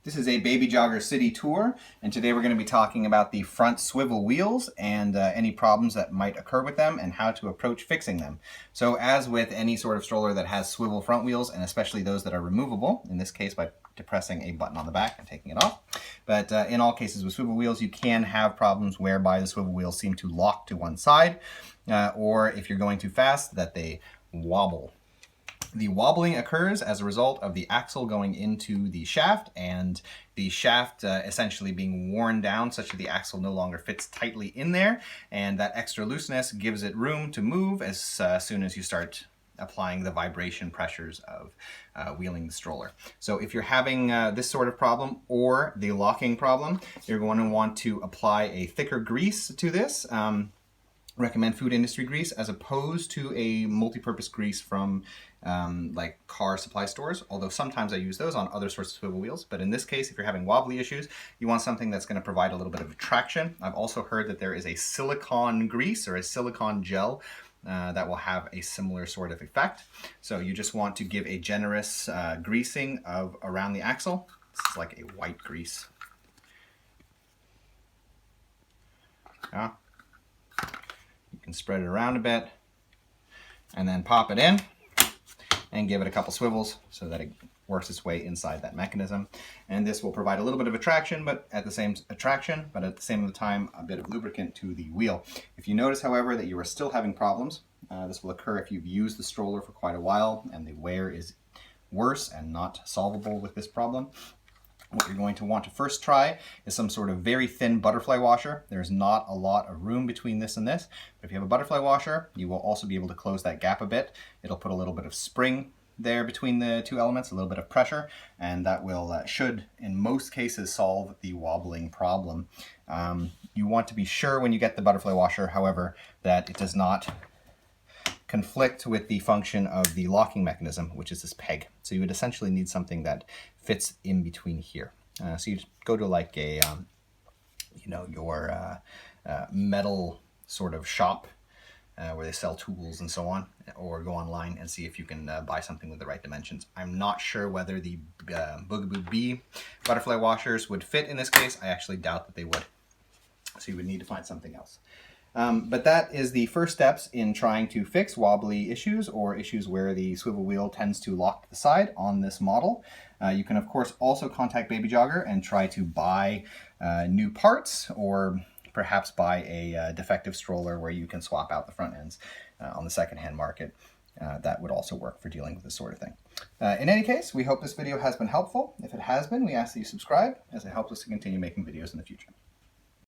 This is a Babyjogger City Tour, and today we're going to be talking about the front swivel wheels and any problems that might occur with them and how to approach fixing them. So as with any sort of stroller that has swivel front wheels, and especially those that are removable, in this case by depressing a button on the back and taking it off, but in all cases with swivel wheels you can have problems whereby the swivel wheels seem to lock to one side, or if you're going too fast that they wobble. The wobbling occurs as a result of the axle going into the shaft and the shaft essentially being worn down such that the axle no longer fits tightly in there, and that extra looseness gives it room to move as soon as you start applying the vibration pressures of wheeling the stroller. So if you're having this sort of problem or the locking problem, you're going to want to apply a thicker grease to this. Recommend food industry grease as opposed to a multi-purpose grease from like car supply stores, although sometimes I use those on other sorts of swivel wheels. But in this case, if you're having wobbly issues, you want something that's going to provide a little bit of traction. I've also heard that there is a silicone grease or a silicone gel that will have a similar sort of effect. So you just want to give a generous greasing of around the axle. This is like a white grease. Yeah. You can spread it around a bit and then pop it in and give it a couple swivels so that it works its way inside that mechanism. And this will provide a little bit of attraction, but at the same time a bit of lubricant to the wheel. If you notice, however, that you are still having problems, this will occur if you've used the stroller for quite a while and the wear is worse and not solvable with this problem. What you're going to want to first try is some sort of very thin butterfly washer. There's not a lot of room between this and this, but if you have a butterfly washer, you will also be able to close that gap a bit. It'll put a little bit of spring there between the two elements, a little bit of pressure, and that will should, in most cases, solve the wobbling problem. You want to be sure when you get the butterfly washer, however, that it does not conflict with the function of the locking mechanism, which is this peg. So you would essentially need something that fits in between here. So you go to like a, your metal sort of shop where they sell tools and so on, or go online and see if you can buy something with the right dimensions. I'm not sure whether the Boogaboo Bee butterfly washers would fit in this case. I actually doubt that they would. So you would need to find something else. But that is the first steps in trying to fix wobbly issues or issues where the swivel wheel tends to lock to the side on this model. You can of course also contact Babyjogger and try to buy new parts, or perhaps buy a defective stroller where you can swap out the front ends on the secondhand market. That would also work for dealing with this sort of thing. In any case, we hope this video has been helpful. If it has been, we ask that you subscribe, as it helps us to continue making videos in the future.